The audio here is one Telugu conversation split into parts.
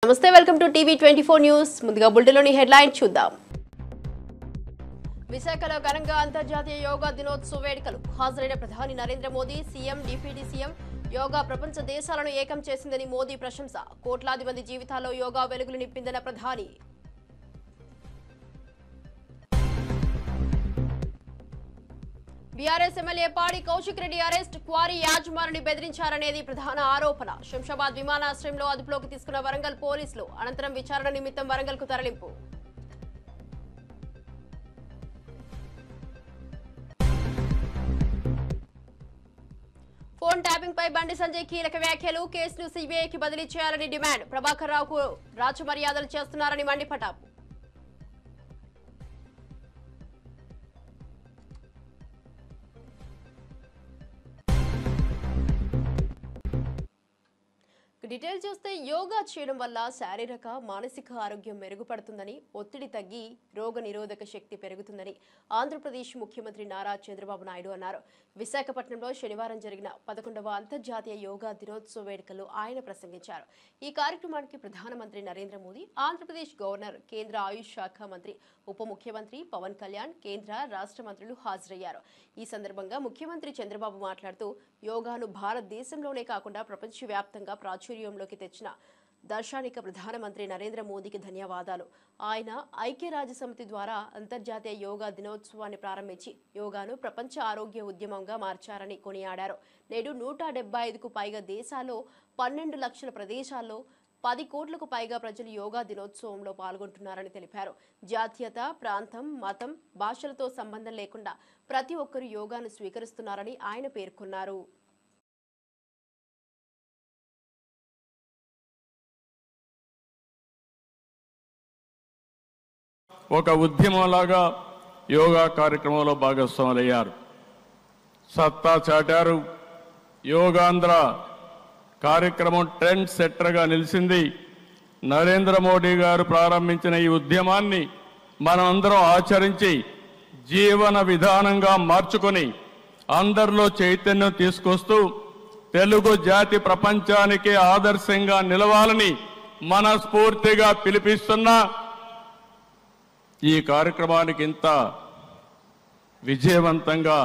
నమస్తే వెల్కమ్ టు టీవీ 24 న్యూస్ ముందుగా బులెటిన్లోని హెడ్లైన్ చూద్దాం విశాఖలో ఘనంగా అంతర్జాతీయ యోగా దినోత్సవ వేడుకలు హాజరైన ప్రధాని Narendra Modi CM deputy CM yoga ప్రపంచ దేశాలను ఏకం చేసిందని మోదీ ప్రశంస కోట్లాది మంది జీవితాల్లో యోగా వెలుగులు నింపిందన్న ప్రధాని బీఆర్ఎస్ ఎమ్మెల్యే పాడి కౌశిక్ రెడ్డి అరెస్ట్ క్వారీ యాజమానిని బెదిరించారనేది ప్రధాన ఆరోపణ శంషాబాద్ విమానాశ్రయంలో అదుపులోకి తీసుకున్న వరంగల్ పోలీసులు అనంతరం విచారణ నిమిత్తం వరంగల్కు తరలింపు ఫోన్ ట్యాపింగ్ పై బండి సంజయ్ కీలక వ్యాఖ్యలు కేసును సీబీఐకి బదిలీ చేయాలని డిమాండ్ ప్రభాకర్ రావుకు రాజమర్యాదలు చేస్తున్నారని మండిపడ్డారు డీటెయిల్స్ చూస్తే యోగా చేయడం వల్ల శారీరక మానసిక ఆరోగ్యం మెరుగుపడుతుందని ఒత్తిడి తగ్గి రోగ నిరోధక శక్తి పెరుగుతుందని ఆంధ్రప్రదేశ్ ముఖ్యమంత్రి నారా చంద్రబాబు నాయుడు అన్నారు విశాఖపట్నంలో శనివారం జరిగిన 11వ అంతర్జాతీయ యోగా దినోత్సవ వేడుకల్లో ఆయన ప్రసంగించారు ఈ కార్యక్రమానికి ప్రధానమంత్రి నరేంద్ర మోదీ ఆంధ్రప్రదేశ్ గవర్నర్ కేంద్ర ఆయుష్ శాఖ మంత్రి ఉప ముఖ్యమంత్రి పవన్ కళ్యాణ్ కేంద్ర రాష్ట్ర మంత్రులు హాజరయ్యారు ఈ సందర్భంగా ముఖ్యమంత్రి చంద్రబాబు మాట్లాడుతూ యోగాను భారతదేశంలోనే కాకుండా ప్రపంచవ్యాప్తంగా ప్రాచుర్యంలోకి తెచ్చిన దార్శనిక ప్రధానమంత్రి నరేంద్ర మోదీకి ధన్యవాదాలు ఆయన ఐక్యరాజ్యసమితి ద్వారా అంతర్జాతీయ యోగా దినోత్సవాన్ని ప్రారంభించి యోగాను ప్రపంచ ఆరోగ్య ఉద్యమంగా మార్చారని కొనియాడారు నేడు 175కు పైగా దేశాల్లో 12 లక్షల ప్రదేశాల్లో 10 కోట్లకు పైగా ప్రజలు యోగా దినోత్సవంలో పాల్గొంటున్నారని తెలిపారు జాతీయత ప్రాంతం మతం భాషలతో సంబంధం లేకుండా ప్రతి ఒక్కరూ యోగాను స్వీకరిస్తున్నారని ఆయన పేర్కొన్నారు ఒక ఉద్యమంలాగా యోగా కార్యక్రమంలో భాగస్వాములయ్యారు సత్తా చాటారు యోగాంధ్ర కార్యక్రమం ట్రెండ్ సెట్టర్గా నిలిచింది నరేంద్ర మోడీ గారు ప్రారంభించిన ఈ ఉద్యమాన్ని మనమందరం ఆచరించి జీవన విధానంగా మార్చుకొని అందరిలో చైతన్యం తీసుకొస్తూ తెలుగు జాతి ప్రపంచానికి ఆదర్శంగా నిలవాలని మనస్ఫూర్తిగా పిలిపిస్తున్నా ఈ కార్యక్రమానికి ఇంత విజయవంతంగా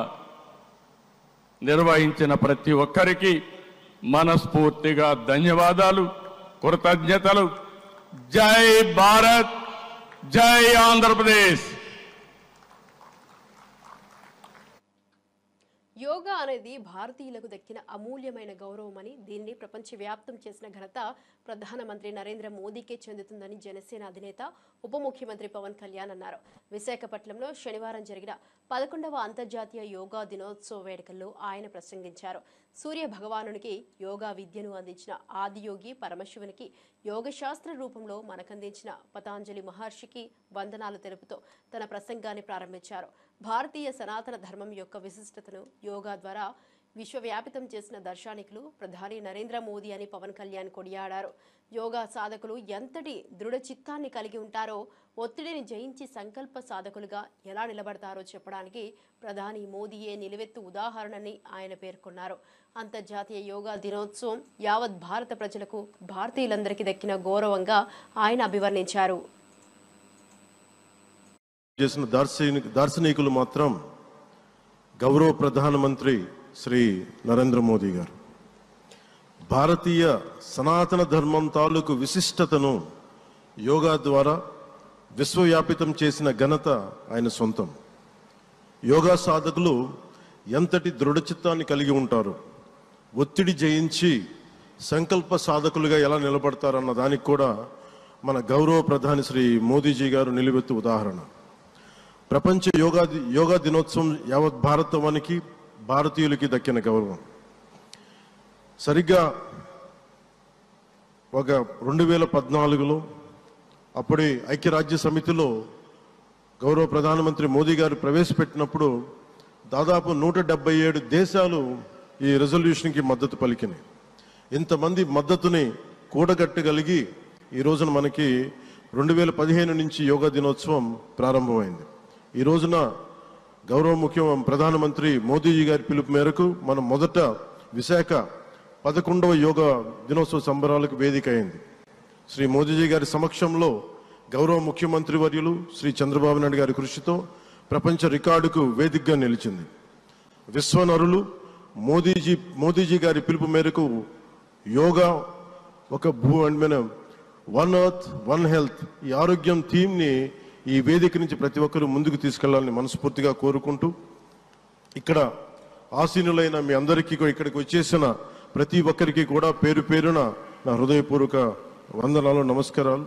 నిర్వహించిన ప్రతి ఒక్కరికి మనస్ఫూర్తిగా ధన్యవాదాలు కృతజ్ఞతలు జై భారత్ జై ఆంధ్రప్రదేశ్ యోగా అనేది భారతీయులకు దక్కిన అమూల్యమైన గౌరవమని దీన్ని ప్రపంచవ్యాప్తం చేసిన ఘనత ప్రధానమంత్రి నరేంద్ర మోదీకే చెందుతుందని జనసేన అధినేత ఉప ముఖ్యమంత్రి పవన్ కళ్యాణ్ అన్నారు విశాఖపట్నంలో శనివారం జరిగిన 11వ అంతర్జాతీయ యోగా దినోత్సవ వేడుకల్లో ఆయన ప్రసంగించారు సూర్య భగవానునికి యోగా విద్యను అందించిన ఆదియోగి పరమశివునికి యోగశాస్త్ర రూపంలో మనకందించిన పతాంజలి మహర్షికి వందనాలు తెలుపుతూ తన ప్రసంగాన్ని ప్రారంభించారు భారతీయ సనాతన ధర్మం యొక్క విశిష్టతను యోగా ద్వారా విశ్వవ్యాపితం చేసిన దార్శనికులు ప్రధాని నరేంద్ర మోదీ అని పవన్ కళ్యాణ్ కొనియాడారు యోగా సాధకులు ఎంతటి దృఢ చిత్తాన్ని కలిగి ఉంటారో ఒత్తిడిని జయించి సంకల్ప సాధకులుగా ఎలా నిలబడతారో చెప్పడానికి ప్రధాని మోదీయే నిలువెత్తు ఉదాహరణని ఆయన పేర్కొన్నారు అంతర్జాతీయ యోగా దినోత్సవం యావత్ భారత ప్రజలకు భారతీయులందరికీ దక్కిన గౌరవంగా ఆయన అభివర్ణించారు చేసిన దార్శనికులు మాత్రం గౌరవ ప్రధానమంత్రి శ్రీ నరేంద్ర మోదీ గారు భారతీయ సనాతన ధర్మం తాలూకు విశిష్టతను యోగా ద్వారా విశ్వవ్యాపితం చేసిన ఘనత ఆయన సొంతం యోగా సాధకులు ఎంతటి దృఢచిత్తాన్ని కలిగి ఉంటారు ఒత్తిడి జయించి సంకల్ప సాధకులుగా ఎలా నిలబడతారన్న దానికి కూడా మన గౌరవ ప్రధాని శ్రీ మోదీజీ గారు నిలువెత్తు ఉదాహరణ ప్రపంచ యోగా దినోత్సవం యావత్ భారతవానికి భారతీయులకి దక్కిన గౌరవం సరిగ్గా ఒక 2014లో అప్పుడే ఐక్యరాజ్య సమితిలో గౌరవ ప్రధానమంత్రి మోదీ గారు ప్రవేశపెట్టినప్పుడు దాదాపు 177 దేశాలు ఈ రెజల్యూషన్కి మద్దతు పలికినాయి ఇంతమంది మద్దతుని కూడగట్టగలిగి ఈ రోజున మనకి 2015 నుంచి యోగా దినోత్సవం ప్రారంభమైంది ఈ రోజున గౌరవ ప్రధానమంత్రి మోదీజీ గారి పిలుపు మేరకు మనం మొదట విశాఖ 11వ యోగా దినోత్సవ సంబరాలకు వేదిక అయింది శ్రీ మోదీజీ గారి సమక్షంలో గౌరవ ముఖ్యమంత్రి వర్యులు శ్రీ చంద్రబాబు నాయుడు గారి కృషితో ప్రపంచ రికార్డుకు వేదికగా నిలిచింది. విశ్వనరులు మోదీజీ గారి పిలుపు మేరకు యోగా ఒక వన్ ఎర్త్ వన్ హెల్త్ ఈ ఆరోగ్యం థీమ్ని ఈ వేదిక నుంచి ప్రతి ఒక్కరూ ముందుకు తీసుకెళ్లాలని మనస్ఫూర్తిగా కోరుకుంటూ, ఇక్కడ ఆసీనులైన మీ అందరికీ ఇక్కడికి వచ్చేసిన ప్రతి ఒక్కరికి కూడా పేరు పేరున నా హృదయపూర్వక వందనాలు, నమస్కారాలు.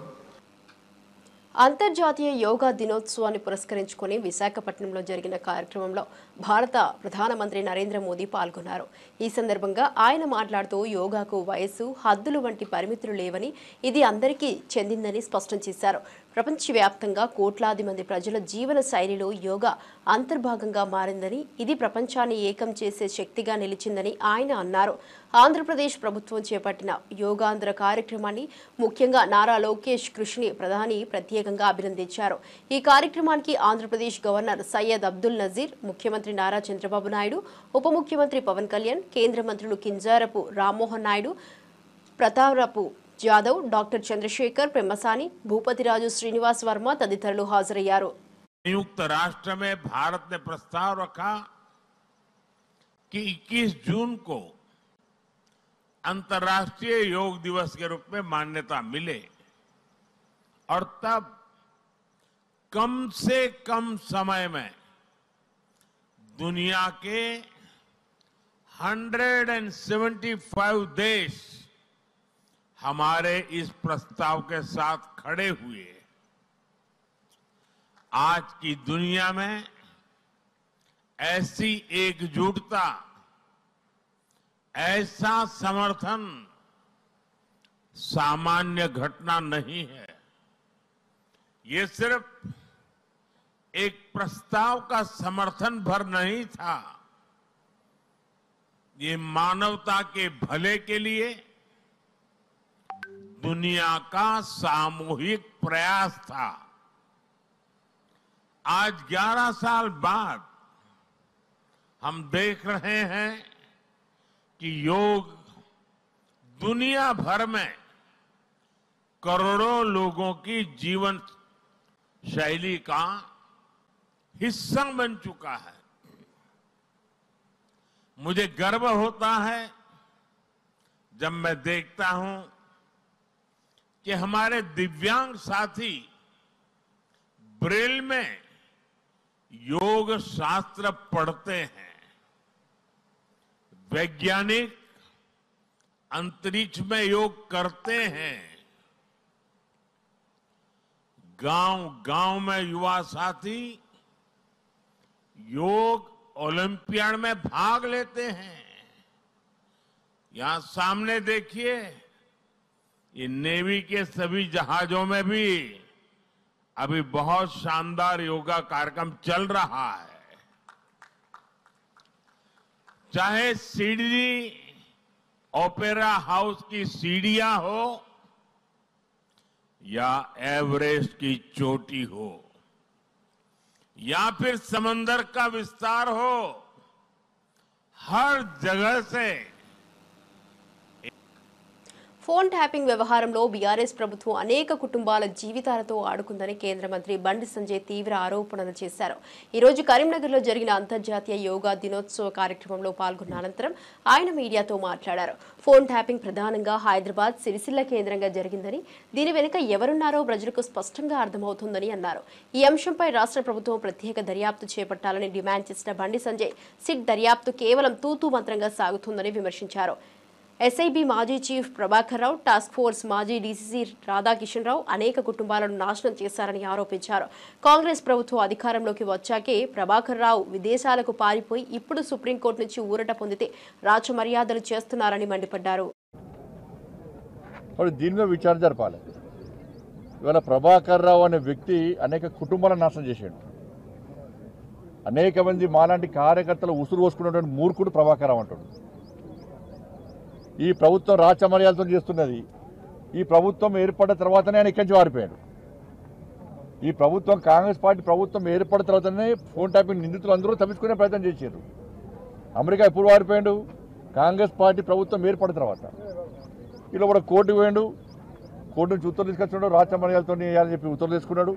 అంతర్జాతీయ యోగా దినోత్సవాన్ని పురస్కరించుకుని విశాఖపట్నంలో జరిగిన కార్యక్రమంలో భారత ప్రధానమంత్రి నరేంద్ర మోదీ పాల్గొన్నారు. ఈ సందర్భంగా ఆయన మాట్లాడుతూ యోగాకు వయస్సు, హద్దులు వంటి పరిమితులు లేవని, ఇది అందరికీ చెందిందని స్పష్టం చేశారు. ప్రపంచవ్యాప్తంగా కోట్లాది మంది ప్రజల జీవన శైలిలో యోగా అంతర్భాగంగా మారిందని, ఇది ప్రపంచాన్ని ఏకం చేసే శక్తిగా నిలిచిందని ఆయన అన్నారు. ఆంధ్రప్రదేశ్ ప్రభుత్వం చేపట్టిన యోగాంధ్ర కార్యక్రమాన్ని, ముఖ్యంగా నారా లోకేష్ కృషిని ప్రధాని ప్రత్యేకంగా అభినందించారు. ఈ కార్యక్రమానికి ఆంధ్రప్రదేశ్ గవర్నర్ సయ్యద్ అబ్దుల్ నజీర్, ముఖ్యమంత్రి నారా చంద్రబాబు నాయుడు, ఉప ముఖ్యమంత్రి పవన్ కళ్యాణ్, కేంద్ర మంత్రులు కింజారపు రామ్మోహన్ నాయుడు, ప్రతాపరావు జాదవ్, డాక్టర్ చంద్రశేఖర్ పెమ్మసాని, భూపతిరాజు శ్రీనివాస్ వర్మ తదితరులు హాజరయ్యారు. संयुक्त राष्ट्र में भारत ने प्रस्ताव रखा कि 21 जून को अंतर्राष्ट्रीय योग दिवस के रूप में मान्यता मिले और तब कम से कम समय में दुनिया के 175 देश हमारे इस प्रस्ताव के साथ खड़े हुए. आज की दुनिया में ऐसी एकजुटता, ऐसा समर्थन सामान्य घटना नहीं है. ये सिर्फ एक प्रस्ताव का समर्थन भर नहीं था, ये मानवता के भले के लिए दुनिया का सामूहिक प्रयास था. आज 11 साल बाद हम देख रहे हैं कि योग दुनिया भर में करोड़ों लोगों की जीवन शैली का हिस्सा बन चुका है. मुझे गर्व होता है जब मैं देखता हूं कि हमारे दिव्यांग साथी ब्रेल में योग शास्त्र पढ़ते हैं. वैज्ञानिक अंतरिक्ष में योग करते हैं. गांव-गांव में युवा साथी योग ओलंपियाड में भाग लेते हैं. यहां सामने देखिए, ये नेवी के सभी जहाजों में भी अभी बहुत शानदार योगा कार्यक्रम चल रहा है. चाहे सिडनी ओपेरा हाउस की सीढ़ियां हो या एवरेस्ट की चोटी हो या फिर समंदर का विस्तार हो, हर जगह से ఫోన్ ట్యాపింగ్ వ్యవహారంలో బీఆర్ఎస్ ప్రభుత్వం అనేక కుటుంబాల జీవితాలతో ఆడుకుందని కేంద్ర మంత్రి బండి సంజయ్ తీవ్ర ఆరోపణలు చేశారు. ఈ రోజు కరీంనగర్లో జరిగిన అంతర్జాతీయ యోగా దినోత్సవ కార్యక్రమంలో పాల్గొన్న అనంతరం ఆయన మీడియాతో మాట్లాడారు. ఫోన్ ట్యాపింగ్ ప్రధానంగా హైదరాబాద్, సిరిసిల్ల కేంద్రంగా జరిగిందని, దీని వెనుక ఎవరున్నారో ప్రజలకు స్పష్టంగా అర్థమవుతుందని అన్నారు. ఈ అంశంపై రాష్ట్ర ప్రభుత్వం ప్రత్యేక దర్యాప్తు చేపట్టాలని డిమాండ్ చేసిన బండి సంజయ్ సిట్ దర్యాప్తు కేవలం తూతూ మంత్రంగా సాగుతుందని విమర్శించారు. ఎస్ఐబి మాజీ chief Prabhakar Rao, task force మాజీ డీసీసీ రాధాకిషన్ రావు అనేక కుటుంబాలను నాశనం చేశారని ఆరోపించారు. కాంగ్రెస్ ప్రభుత్వం అధికారంలోకి వచ్చాకే ప్రభాకర్ రావు విదేశాలకు పారిపోయి ఇప్పుడు సుప్రీంకోర్టు నుంచి ఊరట పొందితే రాచమర్యాదలు చేస్తున్నారని మండిపడ్డారు. దీనిలో విచారణ జరపాలి. ఇవాళ ప్రభాకర్ రావు అనే వ్యక్తి అనేక కుటుంబాలను నాశనం చేశాడు. అనేక మంది మాలాంటి కార్యకర్తలు ఉసురు పోసుకున్నటువంటి మూర్ఖుడు ప్రభాకర్ రావు అంటాడు. ఈ ప్రభుత్వం రాచమర్యాదతో చేస్తున్నది. ఈ ప్రభుత్వం ఏర్పడిన తర్వాతనే ఆయన ఇక్కడి నుంచి వారిపోయాడు. ఈ ప్రభుత్వం కాంగ్రెస్ పార్టీ ప్రభుత్వం ఏర్పడిన తర్వాతనే ఫోన్ ట్యాపింగ్ నిందితులు అందరూ తప్పించుకునే ప్రయత్నం చేశారు. అమెరికా ఎప్పుడు వారిపోయాడు? కాంగ్రెస్ పార్టీ ప్రభుత్వం ఏర్పడిన తర్వాత. ఇలా కూడా కోర్టుకు పోయాడు. కోర్టు నుంచి ఉత్తర్వులు తీసుకొచ్చున్నాడు, రాచమర్యాలతో అని చెప్పి ఉత్తర్వులు తీసుకున్నాడు.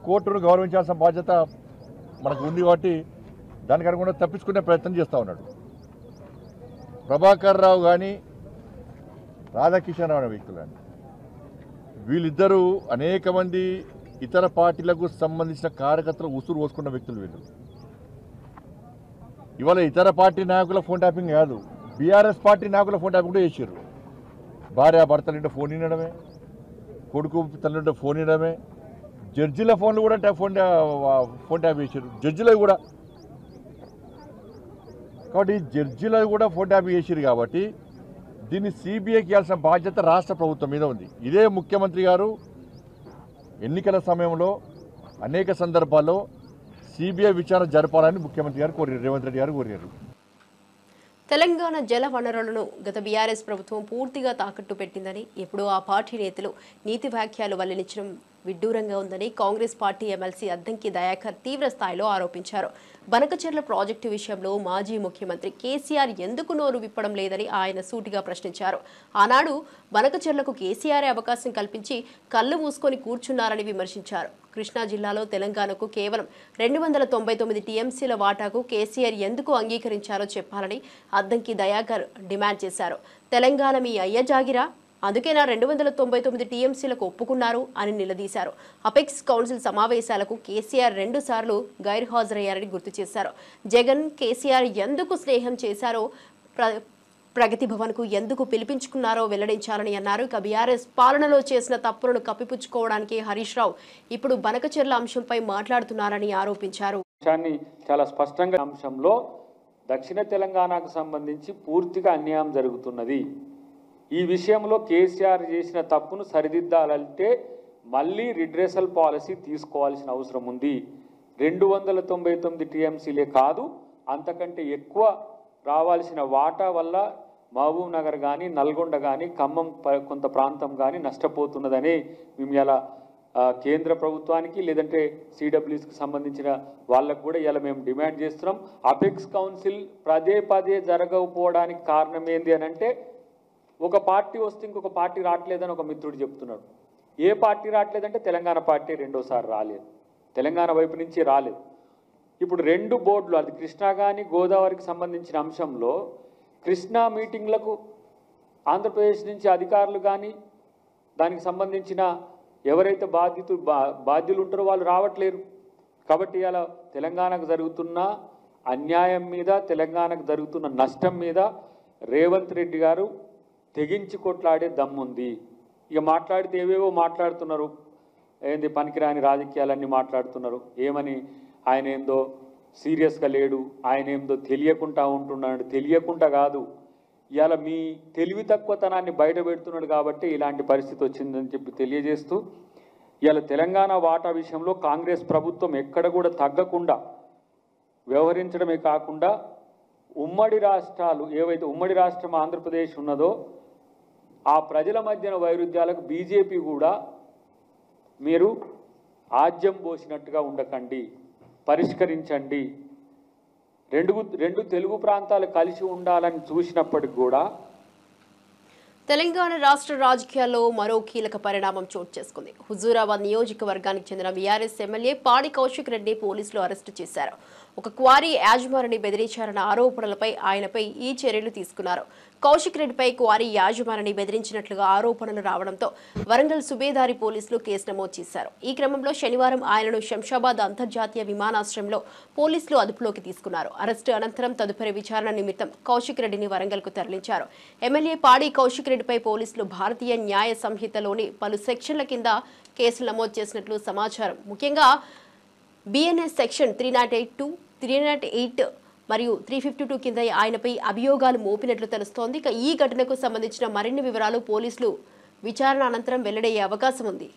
కోర్టును గౌరవించాల్సిన బాధ్యత మనకు ఉంది కాబట్టి దానికి అనుగుణంగా తప్పించుకునే ప్రయత్నం చేస్తూ ఉన్నాడు. ప్రభాకర్ రావు కానీ రాధాకిషన్ రావు అనే వ్యక్తులు కానీ వీళ్ళిద్దరూ అనేక మంది ఇతర పార్టీలకు సంబంధించిన కార్యకర్తలు ఉసురు పోసుకున్న వ్యక్తులు వీళ్ళు. ఇవాళ ఇతర పార్టీ నాయకుల ఫోన్ ట్యాపింగ్ కాదు, బీఆర్ఎస్ పార్టీ నాయకుల ఫోన్ ట్యాపింగ్ కూడా చేసారు. భార్య భర్తలుంటే ఫోన్ వినడమే, కొడుకు తల్లింటే ఫోన్ వినడమే, జడ్జిల ఫోన్లు కూడా ఫోన్ ట్యాప్ చేశారు, జడ్జిలో కూడా. కాబట్టి జడ్జిలో కూడా ఫోన్ ట్యాప్ చేశారు. కాబట్టి దీన్ని సిబిఐకి ఇవ్వాల్సిన బాధ్యత రాష్ట్ర ప్రభుత్వం మీద ఉంది. ఇదే ముఖ్యమంత్రి గారు ఎన్నికల సమయంలో అనేక సందర్భాల్లో సిబిఐ విచారణ జరపాలని ముఖ్యమంత్రి గారు కోరారు, రేవంత్ రెడ్డి గారు కోరారు. తెలంగాణ జల వనరులను గత బీఆర్ఎస్ ప్రభుత్వం పూర్తిగా తాకట్టు పెట్టిందని, ఎప్పుడూ ఆ పార్టీ నేతలు నీతి వ్యాఖ్యలు వెల్లడించడం విడ్డూరంగా ఉందని కాంగ్రెస్ పార్టీ ఎమ్మెల్సీ అద్దంకి దయాకర్ తీవ్ర స్థాయిలో ఆరోపించారు. బనకచెర్ల ప్రాజెక్టు విషయంలో మాజీ ముఖ్యమంత్రి కేసీఆర్ ఎందుకు నోరు విప్పడం లేదని ఆయన సూటిగా ప్రశ్నించారు. ఆనాడు బనకచెర్లకు కేసీఆర్ అవకాశం కల్పించి కళ్ళు మూసుకొని కూర్చున్నారని విమర్శించారు. కృష్ణా జిల్లాలో తెలంగాణకు కేవలం 299 టీఎంసీల వాటాకు కేసీఆర్ ఎందుకు అంగీకరించారో చెప్పాలని అద్దంకి దయాకర్ డిమాండ్ చేశారు. తెలంగాణ మీ అయ్య జాగిరా, అందుకేనా 299 టీఎంసీలకు ఒప్పుకున్నారు అని నిలదీశారు. అపెక్స్ కౌన్సిల్ సమావేశాలకు కేసీఆర్ 2 సార్లు గైర్హాజరయ్యారని గుర్తు చేశారు. జగన్ కేసీఆర్ ఎందుకు స్నేహం చేశారో, ప్రగతి భవన్కు ఎందుకు పిలిపించుకున్నారో వెల్లడించాలని అన్నారు. ఇక బీఆర్ఎస్ పాలనలో చేసిన తప్పులను కప్పిపుచ్చుకోవడానికి హరీష్ రావు ఇప్పుడు బనకచెర్ల అంశంపై మాట్లాడుతున్నారని ఆరోపించారు. చాలా స్పష్టంగా అంశంలో దక్షిణ తెలంగాణకు సంబంధించి పూర్తిగా అన్యాయం జరుగుతున్నది. ఈ విషయంలో కేసీఆర్ చేసిన తప్పును సరిదిద్దాలంటే మళ్ళీ రిడ్రెసల్ పాలసీ తీసుకోవాల్సిన అవసరం ఉంది. 299 టీఎంసీలే కాదు, అంతకంటే ఎక్కువ రావాల్సిన వాటా వల్ల మహబూబ్ నగర్ కానీ, నల్గొండ కానీ, ఖమ్మం కొంత ప్రాంతం కానీ నష్టపోతున్నదని మేము ఇలా కేంద్ర ప్రభుత్వానికి లేదంటే సిడబ్ల్యూస్కి సంబంధించిన వాళ్ళకు కూడా ఇలా మేము డిమాండ్ చేస్తున్నాం. అపెక్స్ కౌన్సిల్ పదే జరగకపోవడానికి కారణం ఏంది అని అంటే, ఒక పార్టీ వస్తే ఇంకొక పార్టీ రావట్లేదని ఒక మిత్రుడు చెప్తున్నాడు. ఏ పార్టీ రావట్లేదంటే తెలంగాణ పార్టీ రెండోసారి రాలేదు, తెలంగాణ వైపు నుంచి రాలేదు. ఇప్పుడు 2 బోర్డులు, అది కృష్ణా కానీ గోదావరికి సంబంధించిన అంశంలో కృష్ణా మీటింగ్లకు ఆంధ్రప్రదేశ్ నుంచి అధికారులు కానీ దానికి సంబంధించిన ఎవరైతే బాధ్యులు ఉంటారో వాళ్ళు రావట్లేరు. కాబట్టి ఇలా తెలంగాణకు జరుగుతున్న అన్యాయం మీద, తెలంగాణకు జరుగుతున్న నష్టం మీద రేవంత్ రెడ్డి గారు తెగించి కొట్లాడే దమ్ముంది. ఇక మాట్లాడితే ఏవేవో మాట్లాడుతున్నారు, ఏంది పనికిరాని రాజకీయాలన్నీ మాట్లాడుతున్నారు. ఏమని ఆయన ఏందో సీరియస్గా లేడు, ఆయన ఏందో తెలియకుండా ఉంటున్నాడు. తెలియకుండా కాదు, ఇవాళ మీ తెలివి తక్కువతనాన్ని బయట పెడుతున్నాడు కాబట్టి ఇలాంటి పరిస్థితి వచ్చిందని చెప్పి తెలియజేస్తూ, ఇవాళ తెలంగాణ వాటా విషయంలో కాంగ్రెస్ ప్రభుత్వం ఎక్కడ కూడా తగ్గకుండా వ్యవహరించడమే కాకుండా ఉమ్మడి రాష్ట్రాలు ఏవైతే ఉమ్మడి రాష్ట్రం ఆంధ్రప్రదేశ్ ఉన్నదో ఆ ప్రజల మధ్యన వైరుధ్యాలకు బీజేపీ కూడా మీరు ఆజ్యం పోసినట్టుగా ఉండకండి, పరిష్కరించండి. రెండు తెలుగు ప్రాంతాలు కలిసి ఉండాలని చూసినప్పటికి కూడా తెలంగాణ రాష్ట్ర రాజకీయాల్లో మరో కీలక పరిణామం చోటు చేసుకుంది. హుజూరాబాద్ నియోజకవర్గానికి చెందిన బీఆర్ఎస్ ఎమ్మెల్యే పాడి కౌశిక్ రెడ్డి పోలీసులు అరెస్టు చేశారు. ఒక క్వారీ యాజమానిని బెదిరించారన్న ఆరోపణలపై ఆయనపై ఈ చర్యలు తీసుకున్నారు. కౌశిక్ రెడ్డిపై క్వారీ యాజమానిని బెదిరించినట్లుగా ఆరోపణలు రావడంతో వరంగల్ సుబేదారి పోలీసులు కేసు నమోదు చేశారు. ఈ క్రమంలో శనివారం ఆయనను శంషాబాద్ అంతర్జాతీయ విమానాశ్రయంలో పోలీసులు అదుపులోకి తీసుకున్నారు. అరెస్టు అనంతరం తదుపరి విచారణ నిమిత్తం కౌశిక్ రెడ్డిని వరంగల్కు తరలించారు. ఎమ్మెల్యే పాడి కౌశిక్ రెడ్డిపై పోలీసులు భారతీయ న్యాయ సంహితలోని పలు సెక్షన్ల కింద కేసులు నమోదు చేసినట్లు సమాచారం. ముఖ్యంగా బిఎన్ఎస్ సెక్షన్ 308, 308 మరియు 352 కింద ఆయనపై అభియోగాలు మోపినట్లు తెలుస్తోంది. ఇక ఈ ఘటనకు సంబంధించిన మరిన్ని వివరాలు పోలీసులు విచారణ అనంతరం వెల్లడయ్యే అవకాశం ఉంది.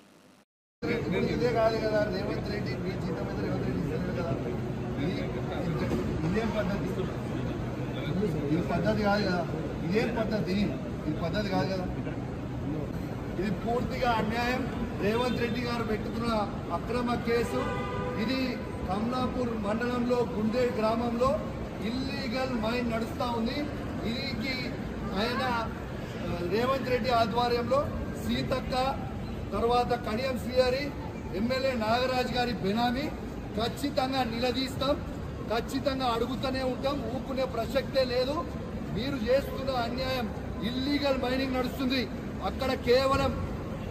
ఇది పూర్తిగా అన్యాయం. రేవంత్ రెడ్డి గారు పెట్టుకున్న అక్రమ కేసు ఇది. కమలాపూర్ మండలంలో గుండే గ్రామంలో ఇల్లీగల్ మైన్ నడుస్తూ ఉంది. దీనికి ఆయన రేవంత్ రెడ్డి ఆధ్వర్యంలో సీతక్క, తర్వాత కడియం శ్రీహరి, ఎమ్మెల్యే నాగరాజ్ గారి బెనామీ ఖచ్చితంగా నిలదీస్తాం, ఖచ్చితంగా అడుగుతూనే ఉంటాం, ఊరుకునే ప్రసక్తే లేదు. మీరు చేస్తున్న అన్యాయం, ఇల్లీగల్ మైనింగ్ నడుస్తుంది. అక్కడ కేవలం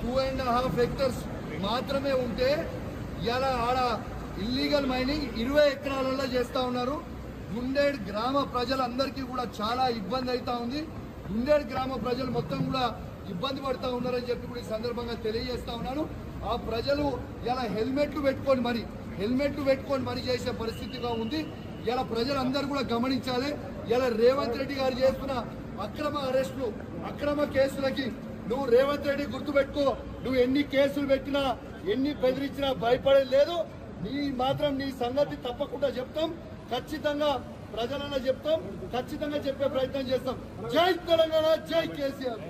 2.5 హెక్టర్స్ మాత్రమే ఉంటే ఇలా ఆడ ఇల్లీగల్ మైనింగ్ 20 ఎకరాలలో చేస్తా ఉన్నారు. గుండేడ్ గ్రామ ప్రజలందరికీ కూడా చాలా ఇబ్బంది అవుతా ఉంది. గుండేడ్ గ్రామ ప్రజలు మొత్తం కూడా ఇబ్బంది పడుతూ ఉన్నారని చెప్పి కూడా ఈ సందర్భంగా తెలియజేస్తా ఉన్నాను. ఆ ప్రజలు ఇలా హెల్మెట్లు పెట్టుకొని మరి చేసే పరిస్థితిగా ఉంది. ఇలా ప్రజలందరూ కూడా గమనించాలి. ఇలా రేవంత్ రెడ్డి గారు చేస్తున్న అక్రమ అరెస్టులు, అక్రమ కేసులకి నువ్వు రేవంత్ రెడ్డి గుర్తుపెట్టుకో, నువ్వు ఎన్ని కేసులు పెట్టినా ఎన్ని బెదిరించినా భయపడేది లేదు. నీ సంగతి తప్పకుండా చెప్తాం, ఖచ్చితంగా ప్రజలలో చెప్తాం, ఖచ్చితంగా చెప్పే ప్రయత్నం చేస్తాం. జై తెలంగాణ, జై కేసీఆర్.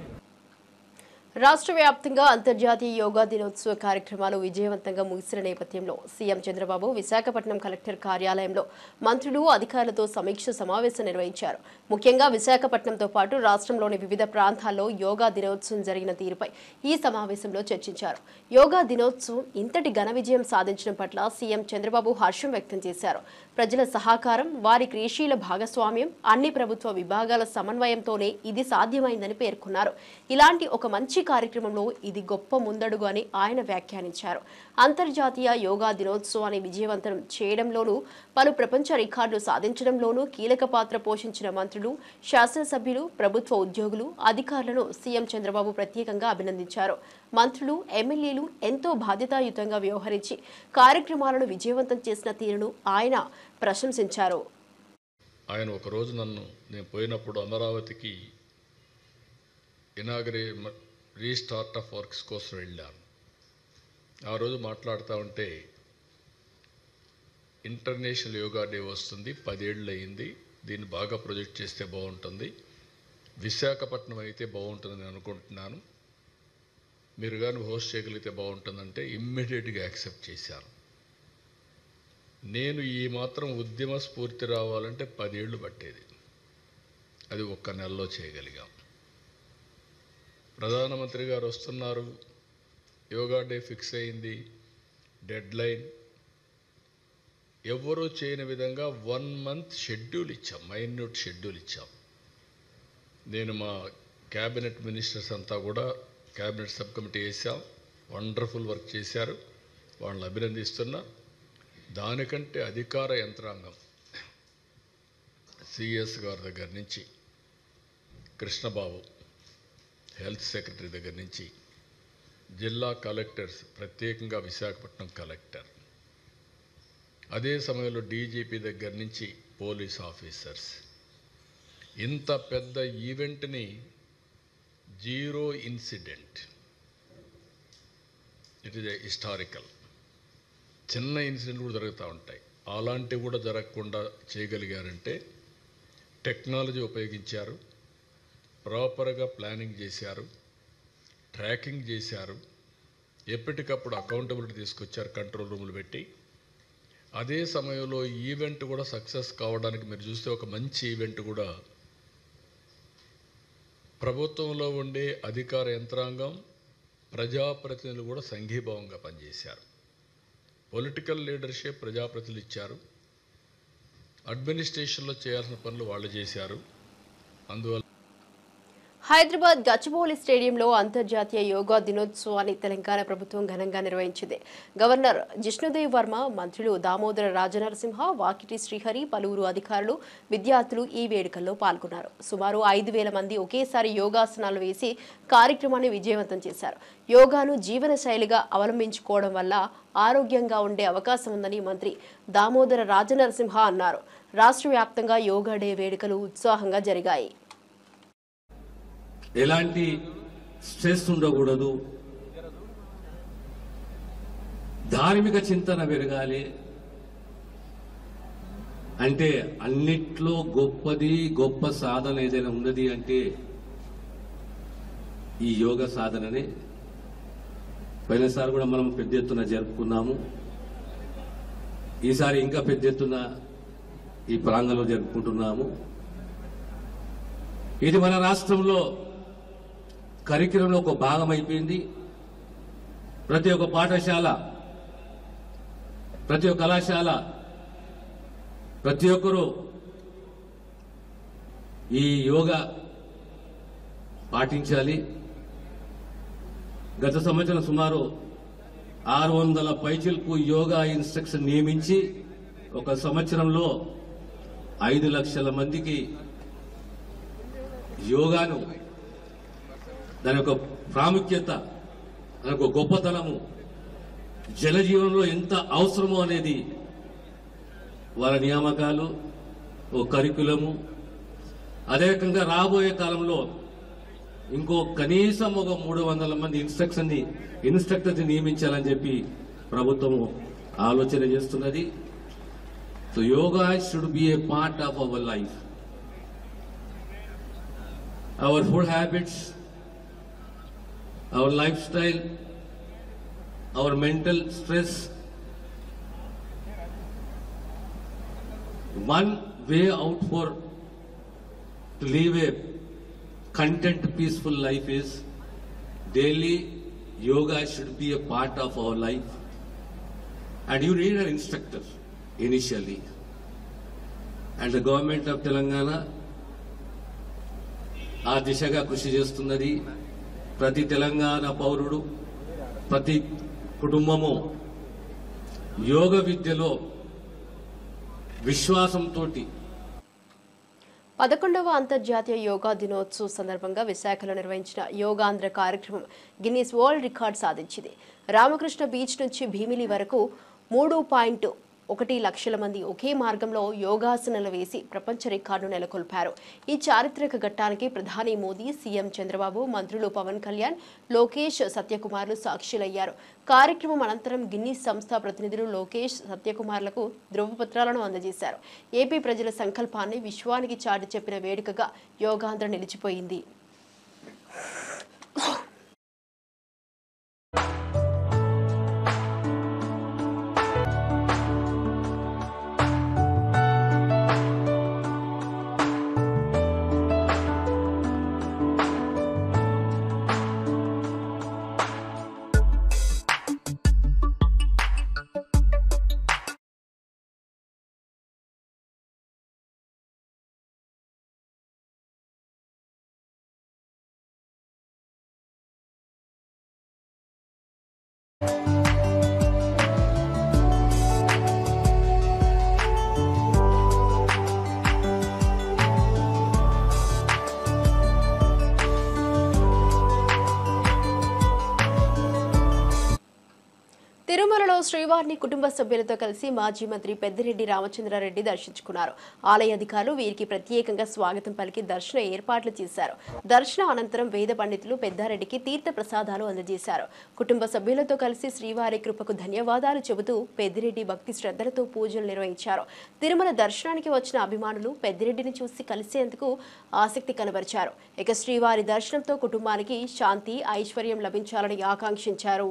రాష్ట్ర వ్యాప్తంగా అంతర్జాతీయ యోగా దినోత్సవ కార్యక్రమాలు విజయవంతంగా ముగిసిన నేపథ్యంలో సీఎం చంద్రబాబు విశాఖపట్నం కలెక్టర్ కార్యాలయంలో మంత్రులు, అధికారులతో సమీక్ష సమావేశం నిర్వహించారు. ముఖ్యంగా విశాఖపట్నంతో పాటు రాష్ట్రంలోని వివిధ ప్రాంతాల్లో యోగా దినోత్సవం జరిగిన తీరుపై ఈ సమావేశంలో చర్చించారు. యోగా దినోత్సవం ఇంతటి ఘన విజయం సాధించడం పట్ల సీఎం చంద్రబాబు హర్షం వ్యక్తం చేశారు. ప్రజల సహకారం, వారి క్రియాశీల భాగస్వామ్యం, అన్ని ప్రభుత్వ విభాగాల సమన్వయంతోనే ఇది సాధ్యమైందని పేర్కొన్నారు. ఇలాంటి ఒక మంచి కార్యక్రమంలో ఇది గొప్ప ముందడుగు అని ఆయన వ్యాఖ్యానించారు. అంతర్జాతీయ యోగా దినోత్సవాన్ని విజయవంతం చేయడంలోనూ, పలు ప్రపంచ రికార్డులు సాధించడంలోనూ కీలక పాత్ర పోషించిన మంత్రులు, శాసనసభ్యులు, ప్రభుత్వ ఉద్యోగులు, అధికారులను సీఎం చంద్రబాబు ప్రత్యేకంగా అభినందించారు. మంత్రులు, ఎమ్మెల్యేలు ఎంతో బాధ్యతాయుతంగా వ్యవహరించి కార్యక్రమాలను విజయవంతం చేసిన తీరును ఆయన ప్రశంసించారు. ఆయన ఒకరోజు నేను పోయినప్పుడు అమరావతికి రీస్టార్ట్ ఆఫ్ వర్క్స్ కోసం వెళ్ళాను. ఆ రోజు మాట్లాడుతూ ఉంటే ఇంటర్నేషనల్ యోగా డే వస్తుంది, 10 ఏళ్ళు అయింది, దీన్ని బాగా ప్రొజెక్ట్ చేస్తే బాగుంటుంది, విశాఖపట్నం అయితే బాగుంటుందని అనుకుంటున్నాను, మీరు కానీ హోస్ట్ చేయగలిగితే బాగుంటుందంటే ఇమ్మీడియట్గా యాక్సెప్ట్ చేశాను. నేను ఈ మాత్రం ఉద్యమ స్ఫూర్తి రావాలంటే 10 ఏళ్ళు పట్టేది, అది ఒక్క నెలలో చేయగలిగాం. ప్రధానమంత్రి గారు వస్తున్నారు, యోగా డే ఫిక్స్ అయింది, డెడ్ లైన్, ఎవరూ చేయని విధంగా 1 మంత్ షెడ్యూల్ ఇచ్చాం, మైన్యూట్ షెడ్యూల్ ఇచ్చాం. నేను మా క్యాబినెట్ మినిస్టర్స్ అంతా కూడా క్యాబినెట్ సబ్ కమిటీ వేసాం, వండర్ఫుల్ వర్క్ చేశారు, వాళ్ళని అభినందిస్తున్నా. దానికంటే అధికార యంత్రాంగం సిఎస్ గారి దగ్గర నుంచి, కృష్ణబాబు హెల్త్ సెక్రటరీ దగ్గర నుంచి, జిల్లా కలెక్టర్స్, ప్రత్యేకంగా విశాఖపట్నం కలెక్టర్, అదే సమయంలో డీజీపీ దగ్గర నుంచి పోలీస్ ఆఫీసర్స్, ఇంత పెద్ద ఈవెంట్ని 0 ఇన్సిడెంట్, ఇట్ ఈజ్ హిస్టారికల్. చిన్న ఇన్సిడెంట్ కూడా జరుగుతూ ఉంటాయి, అలాంటివి కూడా జరగకుండా చేయగలిగారంటే టెక్నాలజీ ఉపయోగించారు, ప్రాపర్గా ప్లానింగ్ చేశారు, ట్రాకింగ్ చేశారు, ఎప్పటికప్పుడు అకౌంటబిలిటీ తీసుకొచ్చారు, కంట్రోల్ రూములు పెట్టి. అదే సమయంలో ఈవెంట్ కూడా సక్సెస్ కావడానికి మీరు చూస్తే ఒక మంచి ఈవెంట్ కూడా ప్రభుత్వంలో ఉండే అధికార యంత్రాంగం, ప్రజాప్రతినిధులు కూడా సంఘీభావంగా పనిచేశారు. పొలిటికల్ లీడర్షిప్ ప్రజాప్రతినిధులు ఇచ్చారు, అడ్మినిస్ట్రేషన్లో చేయాల్సిన పనులు వాళ్ళు చేశారు. అందువల్ల హైదరాబాద్ గచ్చిబౌలి స్టేడియంలో అంతర్జాతీయ యోగా దినోత్సవాన్ని తెలంగాణ ప్రభుత్వం ఘనంగా నిర్వహించింది. గవర్నర్ జిష్ణుదేవ్ వర్మ, మంత్రులు దామోదర రాజనరసింహ, వాకిటి శ్రీహరి, పలువురు అధికారులు, విద్యార్థులు ఈ వేడుకల్లో పాల్గొన్నారు. సుమారు 5,000 మంది ఒకేసారి యోగాసనాలు వేసి కార్యక్రమాన్ని విజయవంతం చేశారు. యోగాను జీవన శైలిగా అవలంబించుకోవడం వల్ల ఆరోగ్యంగా ఉండే అవకాశం ఉందని మంత్రి దామోదర రాజనరసింహ అన్నారు. రాష్ట్ర వ్యాప్తంగా యోగా డే వేడుకలు ఉత్సాహంగా జరిగాయి. ఎలాంటి స్ట్రెస్ ఉండకూడదు, ధార్మిక చింతన పెరగాలి అంటే అన్నిట్లో గొప్ప సాధన ఏదైనా ఉన్నది అంటే ఈ యోగ సాధననే. పోయినసారి కూడా మనం పెద్ద ఎత్తున జరుపుకున్నాము, ఈసారి ఇంకా పెద్ద ఎత్తున ఈ ప్రాంగణంలో జరుపుకుంటున్నాము. ఇది మన రాష్ట్రంలో కరిక్యులంలో ఒక భాగం అయిపోయింది. ప్రతి ఒక్క పాఠశాల, ప్రతి ఒక్క కళాశాల, ప్రతి ఒక్కరూ ఈ యోగా పాటించాలి. గత సంవత్సరం సుమారు 600 పైచిలకు యోగా ఇన్స్ట్రక్షన్ నియమించి ఒక సంవత్సరంలో 5 లక్షల మందికి యోగాను, దాని యొక్క ప్రాముఖ్యత, దాని యొక్క గొప్పతనము, జనజీవనంలో ఎంత అవసరమో అనేది వాళ్ళ నియామకాలు, ఓ కరికులము, అదే రకంగా రాబోయే కాలంలో ఇంకో కనీసం ఒక 300 మంది ఇన్స్ట్రక్టర్ని నియమించాలని చెప్పి ప్రభుత్వము ఆలోచన చేస్తున్నది. So yoga should be A part of our life. Our food habits, our lifestyle, our mental stress. One way out to live a content, peaceful life is daily yoga should be a part of our life. And you need an instructor initially. And the government of Telangana ఆ దిశగా కృషి చేస్తున్నది. ప్రతి తెలంగాణ పౌరుడు, ప్రతి కుటుంబము యోగ విద్యలో విశ్వాసంతో 11వ అంతర్జాతీయ యోగా దినోత్సవం సందర్భంగా విశాఖలో నిర్వహించిన యోగాంధ్ర కార్యక్రమం గిన్నీస్ వరల్డ్ రికార్డ్ సాధించింది. రామకృష్ణ బీచ్ నుంచి భీమిలి వరకు 3.1 లక్షల మంది ఒకే మార్గంలో యోగాసనాలు వేసి ప్రపంచ రికార్డు నెలకొల్పారు. ఈ చారిత్రక ఘట్టానికి ప్రధాని మోదీ, సీఎం చంద్రబాబు, మంత్రులు పవన్ కళ్యాణ్, లోకేష్, సత్యకుమార్లు సాక్షులయ్యారు. కార్యక్రమం అనంతరం గిన్నీస్ సంస్థ ప్రతినిధులు లోకేష్, సత్యకుమార్లకు ధృవపత్రాలను అందజేశారు. ఏపీ ప్రజల సంకల్పాన్ని విశ్వానికి చాటి చెప్పిన వేడుకగా యోగాంధ్ర నిలిచిపోయింది. తిరుమలలో శ్రీవారిని కుటుంబ సభ్యులతో కలిసి మాజీ మంత్రి పెద్దిరెడ్డి రామచంద్రారెడ్డి దర్శించుకున్నారు. ఆలయ అధికారులు వీరికి ప్రత్యేకంగా స్వాగతం పలికి దర్శన ఏర్పాట్లు చేశారు. దర్శనం అనంతరం వేద పండితులు పెద్దారెడ్డికి తీర్థ ప్రసాదాలు అందజేశారు. కుటుంబ సభ్యులతో కలిసి శ్రీవారి కృపకు ధన్యవాదాలు చెబుతూ పెద్దిరెడ్డి భక్తి శ్రద్ధలతో పూజలు నిర్వహించారు. తిరుమల దర్శనానికి వచ్చిన అభిమానులు పెద్దిరెడ్డిని చూసి కలిసేందుకు ఆసక్తి కనబరిచారు. ఇక శ్రీవారి దర్శనంతో కుటుంబానికి శాంతి, ఐశ్వర్యం లభించాలని ఆకాంక్షించారు.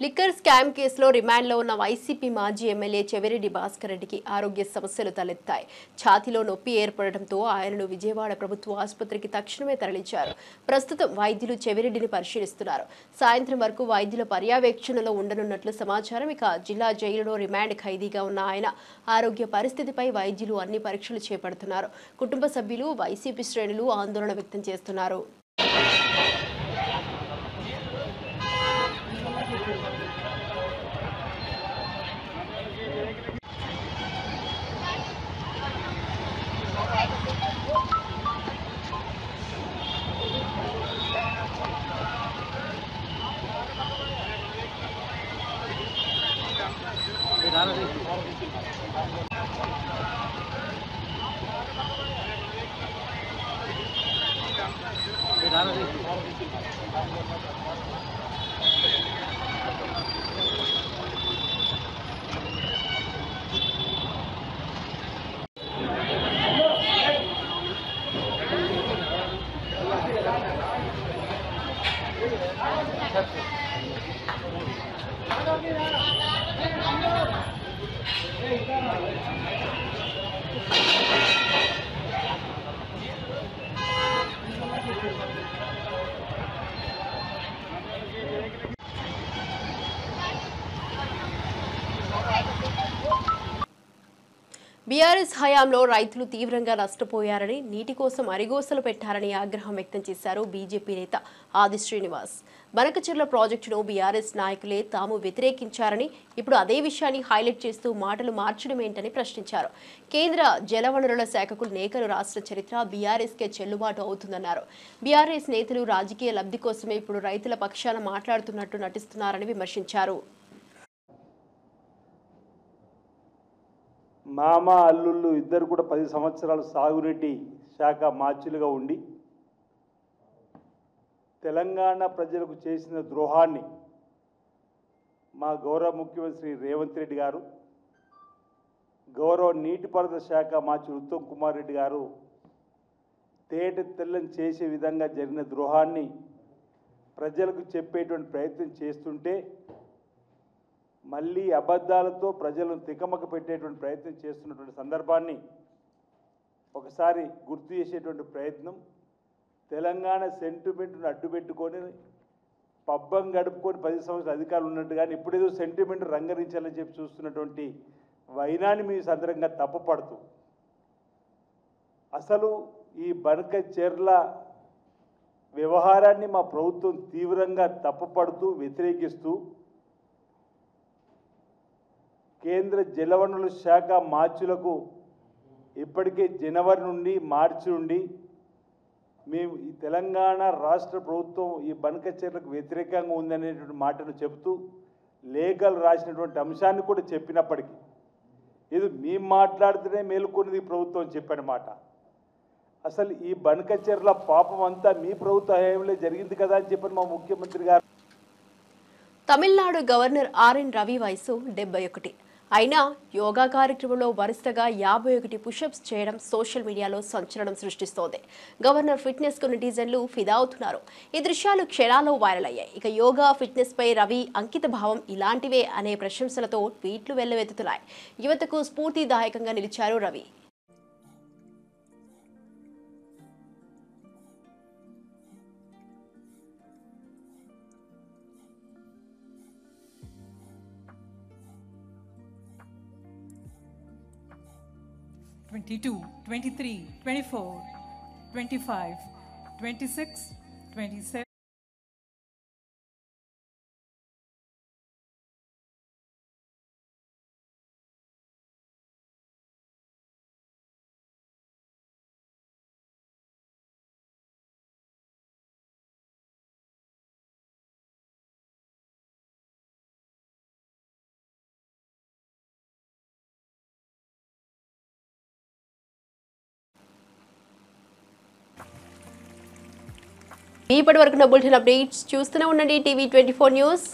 లిక్కర్ స్కామ్ కేసులో రిమాండ్లో ఉన్న వైసీపీ మాజీ ఎమ్మెల్యే చెవిరెడ్డి భాస్కర్ రెడ్డికి ఆరోగ్య సమస్యలు తలెత్తాయి. ఛాతీలో నొప్పి ఏర్పడటంతో ఆయనను విజయవాడ ప్రభుత్వ ఆసుపత్రికి తక్షణమే తరలించారు. ప్రస్తుతం వైద్యులు చెవిరెడ్డిని పరిశీలిస్తున్నారు. సాయంత్రం వరకు వైద్యుల పర్యవేక్షణలో ఉండనున్నట్లు సమాచారం. ఇక జిల్లా జైలులో రిమాండ్ ఖైదీగా ఉన్న ఆయన ఆరోగ్య పరిస్థితిపై వైద్యులు అన్ని పరీక్షలు చేపడుతున్నారు. కుటుంబ సభ్యులు, వైసీపీ శ్రేణులు ఆందోళన వ్యక్తం చేస్తున్నారు. బీఆర్ఎస్ హయాంలో రైతులు తీవ్రంగా నష్టపోయారని నీటి కోసం అరిగోసలు పెట్టారని ఆగ్రహం వ్యక్తం చేశారు బీజేపీ నేత ఆది శ్రీనివాస్. బనకచెర్ల ప్రాజెక్టును బీఆర్ఎస్ నాయకులే తాము వ్యతిరేకించారని, ఇప్పుడు అదే విషయాన్ని హైలైట్ చేస్తూ మాటలు మార్చడమేంటని ప్రశ్నించారు. కేంద్ర జలవనరుల శాఖకు లేఖలు రాసిన చరిత్ర బీఆర్ఎస్కే చెల్లుబాటు అవుతుందన్నారు. బీఆర్ఎస్ నేతలు రాజకీయ లబ్ధి కోసమే ఇప్పుడు రైతుల పక్షాన మాట్లాడుతున్నట్టు నటిస్తున్నారని విమర్శించారు. మామ అల్లుళ్ళు ఇద్దరు కూడా 10 సంవత్సరాలు సాగునీటి శాఖ మార్చులుగా ఉండి తెలంగాణ ప్రజలకు చేసిన ద్రోహాన్ని మా గౌరవ ముఖ్యమంత్రి రేవంత్ రెడ్డి గారు, గౌరవ నీటిపారుదల శాఖ మార్చులు ఉత్తమ్ కుమార్ రెడ్డి గారు తేట తెల్లని చేసే విధంగా జరిగిన ద్రోహాన్ని ప్రజలకు చెప్పేటువంటి ప్రయత్నం చేస్తుంటే మళ్ళీ అబద్ధాలతో ప్రజలను తికమక పెట్టేటువంటి ప్రయత్నం చేస్తున్నటువంటి సందర్భాన్ని ఒకసారి గుర్తు చేసేటువంటి ప్రయత్నం, తెలంగాణ సెంటిమెంట్ను అడ్డుపెట్టుకొని పబ్బం గడుపుకొని 10 సంవత్సరాలు అధికారులు ఉన్నట్టు కానీ ఇప్పుడేదో సెంటిమెంట్ రంగరించాలని చెప్పి చూస్తున్నటువంటి వైనాన్ని మీ సందర్భంగా తప్పుపడుతూ అసలు ఈ బనకచెర్ల వ్యవహారాన్ని మా ప్రభుత్వం తీవ్రంగా తప్పుపడుతూ వ్యతిరేకిస్తూ కేంద్ర జలవనరుల శాఖ మార్చులకు ఇప్పటికే జనవరి నుండి మార్చి నుండి మేము ఈ తెలంగాణ రాష్ట్ర ప్రభుత్వం ఈ బనకచెర్లకు వ్యతిరేకంగా ఉందనేటువంటి మాటను చెబుతూ లేఖలు రాసినటువంటి అంశాన్ని కూడా చెప్పినప్పటికీ ఇది మేము మాట్లాడితేనే మేలుకొన్నది ప్రభుత్వం చెప్పిన మాట. అసలు ఈ బనకచెర్ల పాపం అంతా మీ ప్రభుత్వ హయాంలో జరిగింది కదా అని చెప్పని మా ముఖ్యమంత్రి గారు. తమిళనాడు గవర్నర్ ఆర్ఎన్ రవి వయసు 71. అయినా యోగా కార్యక్రమంలో వరుసగా 51 పుషప్స్ చేయడం సోషల్ మీడియాలో సంచలనం సృష్టిస్తోంది. గవర్నర్ ఫిట్నెస్ కు నెటిజన్లు ఫిదా అవుతున్నారు. ఈ దృశ్యాలు క్షణాల్లో వైరల్ అయ్యాయి. ఇక యోగా ఫిట్నెస్ పై రవి అంకిత భావం ఇలాంటివే అనే ప్రశంసలతో ట్వీట్లు వెల్లువెత్తుతున్నాయి. యువతకు స్ఫూర్తిదాయకంగా నిలిచారు రవి. '22, '23, '24, '25, '26, '27. ఇప్పటి వరకు నా బులెటిన్ అప్డేట్స్ చూస్తూనే ఉండండి టీవీ 24 న్యూస్.